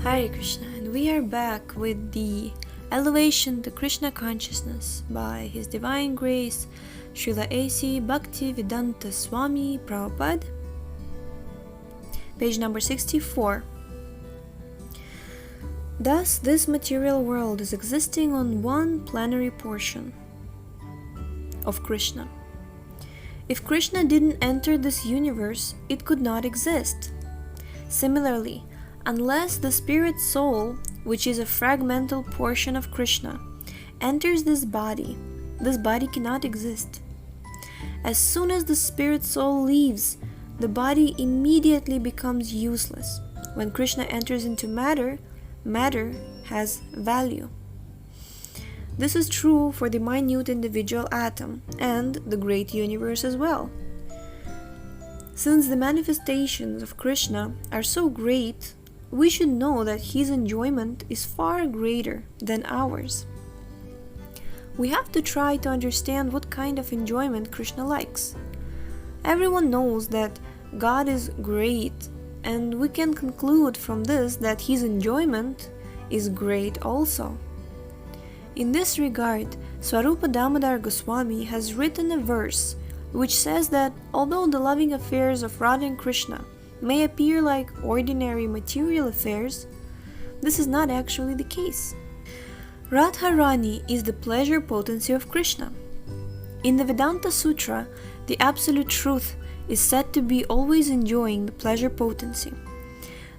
Hare Krishna, and we are back with the Elevation to Krishna Consciousness by His Divine Grace Srila A.C. Bhaktivedanta Swami Prabhupada, page number 64. Thus, this material world is existing on one plenary portion of Krishna. If Krishna didn't enter this universe, it could not exist. Similarly, unless the spirit soul, which is a fragmental portion of Krishna, enters this body cannot exist. As soon as the spirit soul leaves, the body immediately becomes useless. When Krishna enters into matter, matter has value. This is true for the minute individual atom and the great universe as well. Since the manifestations of Krishna are so great, we should know that his enjoyment is far greater than ours. We have to try to understand what kind of enjoyment Krishna likes. Everyone knows that God is great, and we can conclude from this that his enjoyment is great also. In this regard, Swarupa Damodar Goswami has written a verse which says that although the loving affairs of Radha and Krishna may appear like ordinary material affairs, this is not actually the case. Radharani is the pleasure potency of Krishna. In the Vedanta Sutra, the Absolute Truth is said to be always enjoying the pleasure potency.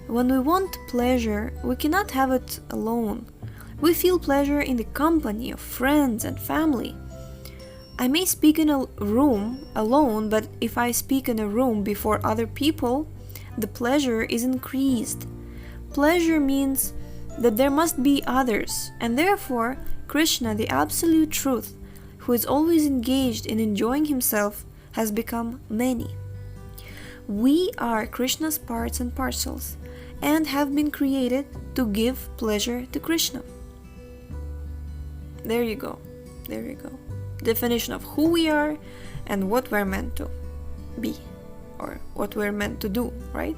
When we want pleasure, we cannot have it alone. We feel pleasure in the company of friends and family. I may speak in a room alone, but if I speak in a room before other people, the pleasure is increased. Pleasure means that there must be others, and therefore Krishna, the Absolute Truth, who is always engaged in enjoying himself, has become many. We are Krishna's parts and parcels, and have been created to give pleasure to Krishna. There you go. Definition of who we are and what we're meant to be, or what we're meant to do, right?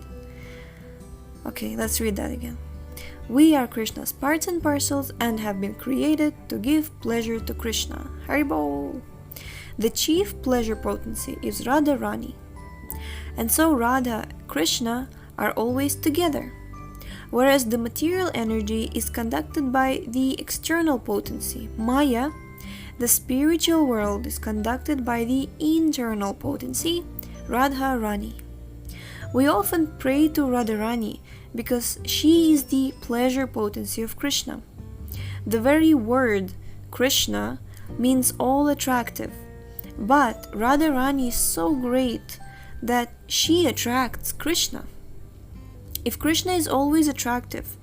Okay, let's read that again. We are Krishna's parts and parcels and have been created to give pleasure to Krishna. Haribol! The chief pleasure potency is Radharani. And so Radha and Krishna are always together. Whereas the material energy is conducted by the external potency, Maya, the spiritual world is conducted by the internal potency, Radharani. We often pray to Radharani because she is the pleasure potency of Krishna. The very word Krishna means all attractive, but Radharani is so great that she attracts Krishna. If Krishna is always attractive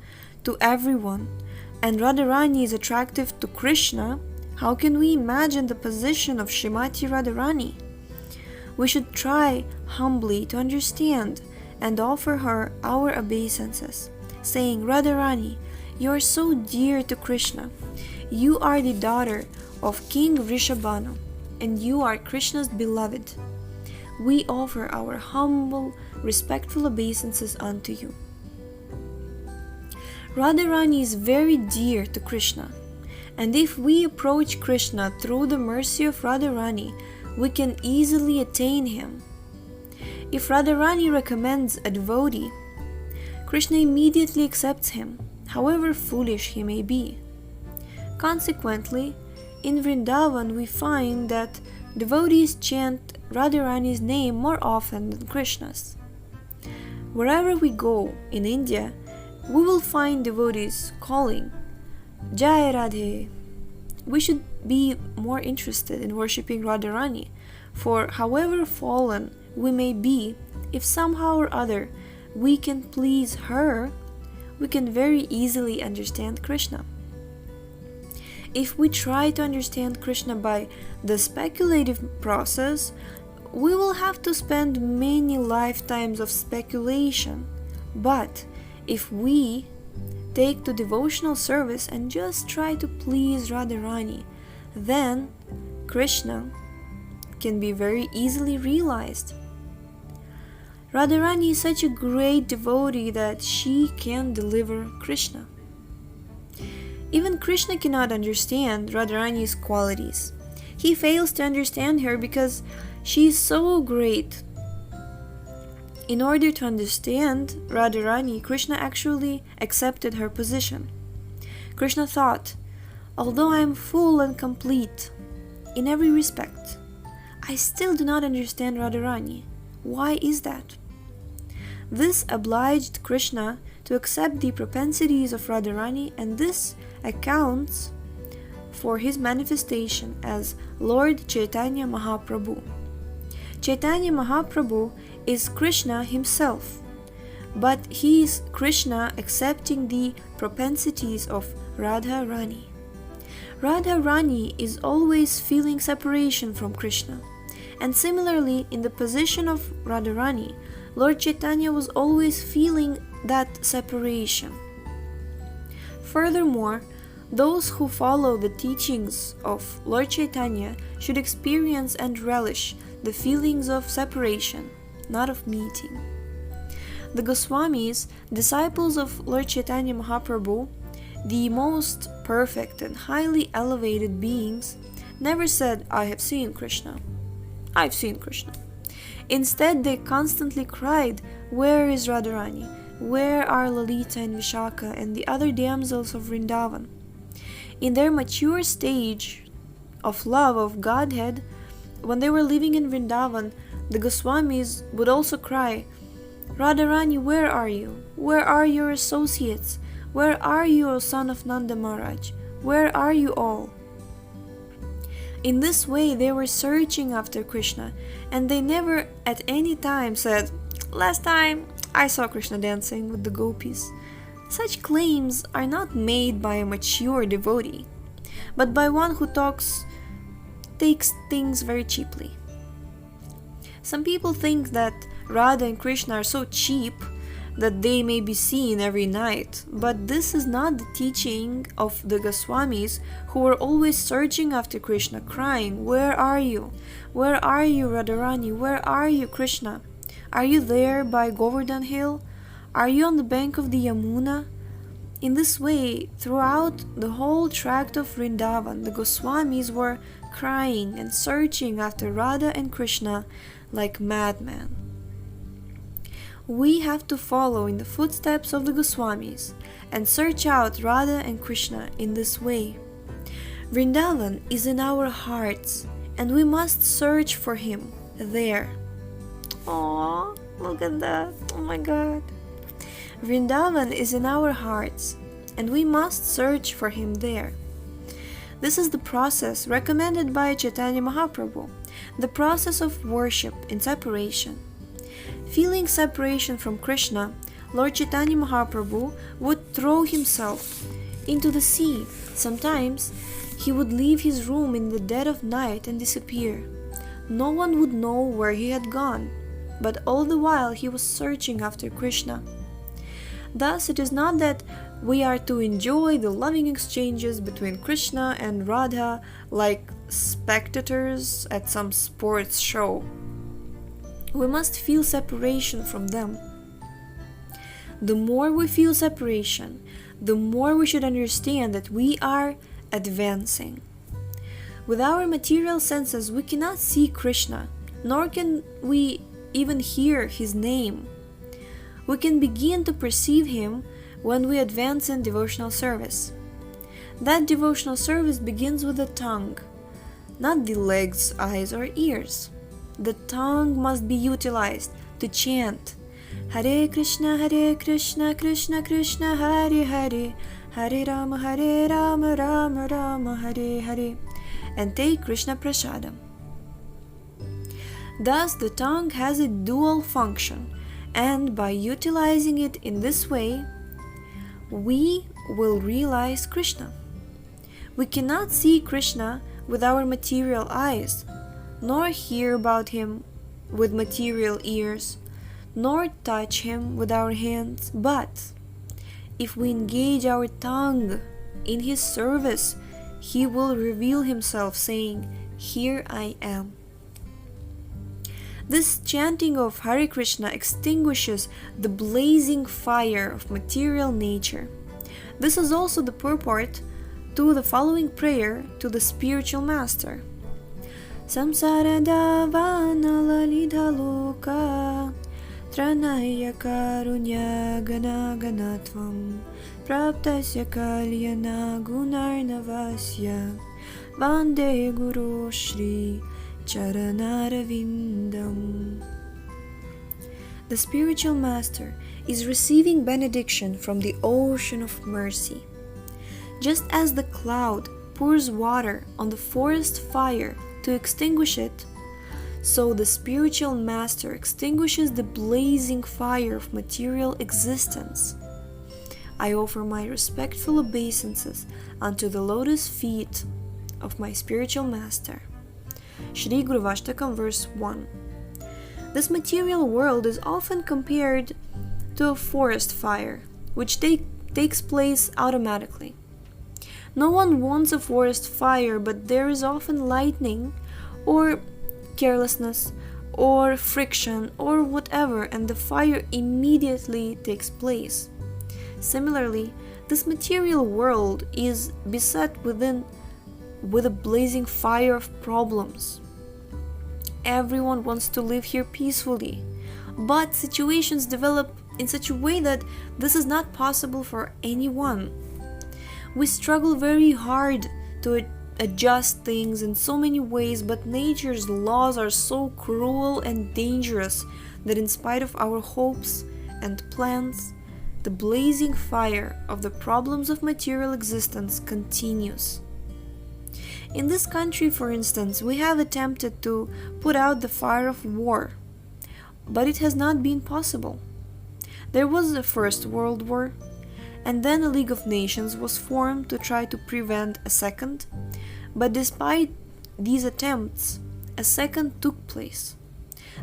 to everyone and Radharani is attractive to Krishna, how can we imagine the position of Srimati Radharani? We should try humbly to understand and offer her our obeisances, saying, Radharani, you are so dear to Krishna. You are the daughter of King Vrishabhanu, and you are Krishna's beloved. We offer our humble, respectful obeisances unto you. Radharani is very dear to Krishna, and if we approach Krishna through the mercy of Radharani, we can easily attain him. If Radharani recommends a devotee, Krishna immediately accepts him, however foolish he may be. Consequently, in Vrindavan we find that devotees chant Radharani's name more often than Krishna's. Wherever we go in India, we will find devotees calling Jai Radhe. We should be more interested in worshipping Radharani, for however fallen we may be, if somehow or other we can please her, we can very easily understand Krishna. If we try to understand Krishna by the speculative process, we will have to spend many lifetimes of speculation. But if we take to devotional service and just try to please Radharani, then Krishna can be very easily realized. Radharani is such a great devotee that she can deliver Krishna. Even Krishna cannot understand Radharani's qualities. He fails to understand her because she is so great. In order to understand Radharani, Krishna actually accepted her position. Krishna thought, although I am full and complete in every respect, I still do not understand Radharani. Why is that? This obliged Krishna to accept the propensities of Radharani, and this accounts for his manifestation as Lord Chaitanya Mahaprabhu. Chaitanya Mahaprabhu is Krishna himself, but he is Krishna accepting the propensities of Radharani. Radharani is always feeling separation from Krishna, and similarly in the position of Radharani, Lord Chaitanya was always feeling that separation. Furthermore, those who follow the teachings of Lord Chaitanya should experience and relish the feelings of separation, not of meeting. The Goswamis, disciples of Lord Chaitanya Mahaprabhu, the most perfect and highly elevated beings, never said, I have seen Krishna. I've seen Krishna. Instead, they constantly cried, where is Radharani? Where are Lalita and Vishaka and the other damsels of Vrindavan? In their mature stage of love of Godhead, when they were living in Vrindavan, the Goswamis would also cry, Radharani, where are you? Where are your associates? Where are you, O son of Nanda Maharaj? Where are you all? In this way, they were searching after Krishna, and they never at any time said, last time I saw Krishna dancing with the gopis. Such claims are not made by a mature devotee, but by one who takes things very cheaply. Some people think that Radha and Krishna are so cheap that they may be seen every night, but this is not the teaching of the Goswamis, who were always searching after Krishna, crying, where are you? Where are you, Radharani? Where are you, Krishna? Are you there by Govardhan Hill? Are you on the bank of the Yamuna? In this way, throughout the whole tract of Vrindavan, the Goswamis were crying and searching after Radha and Krishna like madmen. We have to follow in the footsteps of the Goswamis and search out Radha and Krishna in this way. Vrindavan is in our hearts, and we must search for him there. Aww, look at that. Oh my God. Vrindavan is in our hearts, and we must search for him there. This is the process recommended by Chaitanya Mahaprabhu, the process of worship in separation. Feeling separation from Krishna, Lord Chaitanya Mahaprabhu would throw himself into the sea. Sometimes he would leave his room in the dead of night and disappear. No one would know where he had gone, but all the while he was searching after Krishna. Thus, it is not that we are to enjoy the loving exchanges between Krishna and Radha like spectators at some sports show. We must feel separation from them. The more we feel separation, the more we should understand that we are advancing. With our material senses, we cannot see Krishna, nor can we even hear his name. We can begin to perceive him when we advance in devotional service. That devotional service begins with the tongue, not the legs, eyes, or ears. The tongue must be utilized to chant Hare Krishna, Krishna Krishna, Hare Hare, Hare Rama, Rama Rama, Hare Hare, and take Krishna Prasadam. Thus, the tongue has a dual function, and by utilizing it in this way, we will realize Krishna. We cannot see Krishna with our material eyes, nor hear about him with material ears, nor touch him with our hands, but if we engage our tongue in his service, he will reveal himself, saying, Here I am. This chanting of Hare Krishna extinguishes the blazing fire of material nature. This is also the purport to the following prayer to the spiritual master. Samsara davana lalidha loka tranaya karunya gana ganatvam praptasya kalyana gunarnavasya vande guru shri charanarvindam. The spiritual master is receiving benediction from the ocean of mercy. Just as the cloud pours water on the forest fire to extinguish it, so the spiritual master extinguishes the blazing fire of material existence. I offer my respectful obeisances unto the lotus feet of my spiritual master. Shri Guru Vashtakam, verse 1. This material world is often compared to a forest fire, which takes place automatically. No one wants a forest fire, but there is often lightning or carelessness or friction or whatever, and the fire immediately takes place. Similarly, this material world is beset with a blazing fire of problems. Everyone wants to live here peacefully, but situations develop in such a way that this is not possible for anyone. We struggle very hard to adjust things in so many ways, but nature's laws are so cruel and dangerous that in spite of our hopes and plans, the blazing fire of the problems of material existence continues. In this country, for instance, we have attempted to put out the fire of war, but it has not been possible. There was the First World War, and then a League of Nations was formed to try to prevent a second, but despite these attempts, a second took place.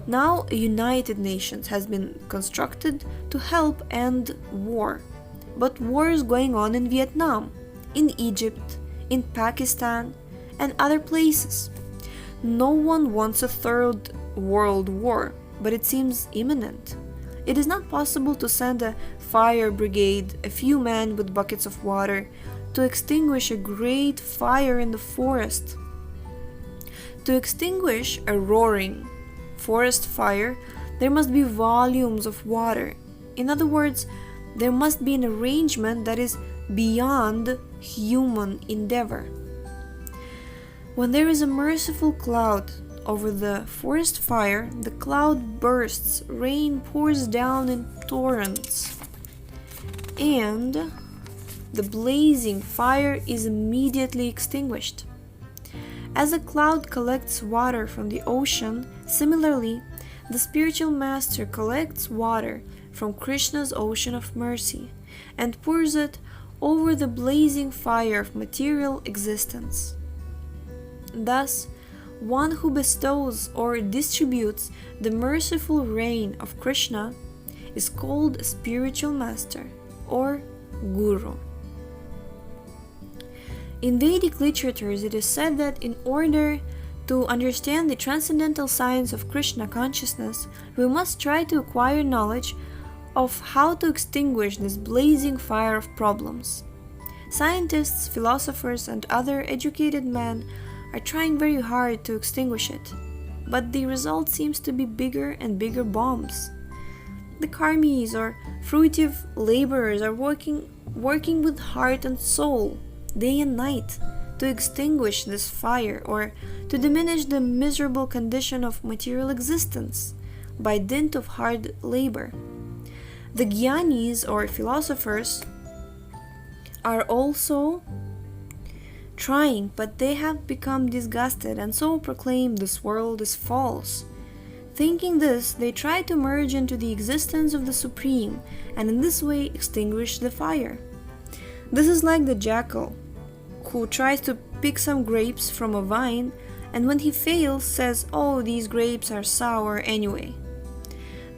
Now a United Nations has been constructed to help end war, but war is going on in Vietnam, in Egypt, in Pakistan, and other places. No one wants a third world war, but it seems imminent. It is not possible to send a fire brigade, a few men with buckets of water, to extinguish a great fire in the forest. To extinguish a roaring forest fire, there must be volumes of water. In other words, there must be an arrangement that is beyond human endeavor. When there is a merciful cloud over the forest fire, the cloud bursts, rain pours down in torrents, and the blazing fire is immediately extinguished. As a cloud collects water from the ocean, similarly, the spiritual master collects water from Krishna's ocean of mercy and pours it over the blazing fire of material existence. Thus, one who bestows or distributes the merciful rain of Krishna is called a spiritual master or guru. In Vedic literatures, it is said that in order to understand the transcendental science of Krishna consciousness, we must try to acquire knowledge of how to extinguish this blazing fire of problems. Scientists, philosophers, and other educated men are trying very hard to extinguish it, but the result seems to be bigger and bigger bombs. The karmis or fruitive laborers are working with heart and soul, day and night, to extinguish this fire or to diminish the miserable condition of material existence by dint of hard labor. The jnanis or philosophers are also trying, but they have become disgusted and so proclaim this world is false. Thinking this, they try to merge into the existence of the Supreme and in this way extinguish the fire. This is like the jackal who tries to pick some grapes from a vine and when he fails says, "Oh, these grapes are sour anyway."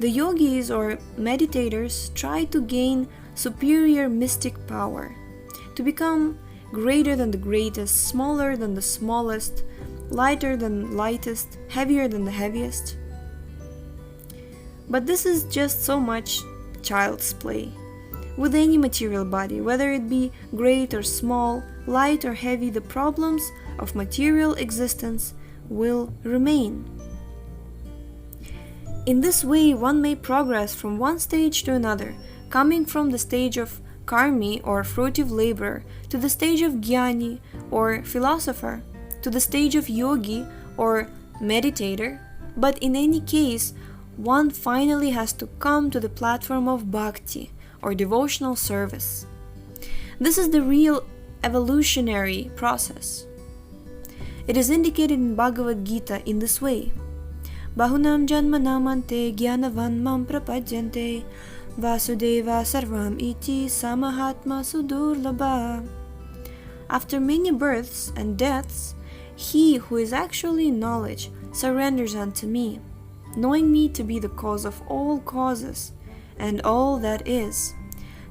The yogis or meditators try to gain superior mystic power, to become greater than the greatest, smaller than the smallest, lighter than lightest, heavier than the heaviest. But this is just so much child's play. With any material body, whether it be great or small, light or heavy, the problems of material existence will remain. In this way, one may progress from one stage to another, coming from the stage of karmi or fruitive labor to the stage of jnani or philosopher, to the stage of yogi or meditator, but in any case, one finally has to come to the platform of bhakti or devotional service. This is the real evolutionary process. It is indicated in Bhagavad Gita in this way. Bahunam janmanam ante gyanavan mam prapadyante vasudeva sarvam iti samahatma sudurlabha. After many births and deaths, he who is actually in knowledge surrenders unto me, knowing me to be the cause of all causes and all that is.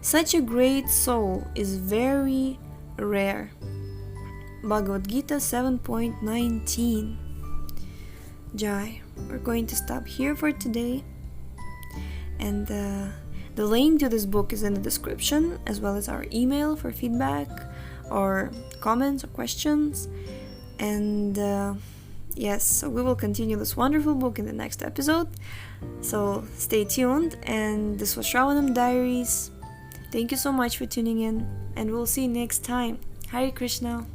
Such a great soul is very rare. Bhagavad Gita 7.19. Jai. We're going to stop here for today, and the link to this book is in the description, as well as our email for feedback or comments or questions. And yes, so we will continue this wonderful book in the next episode, so stay tuned. And this was Shravanam Diaries. Thank you so much for tuning in, and we'll see you next time. Hare Krishna.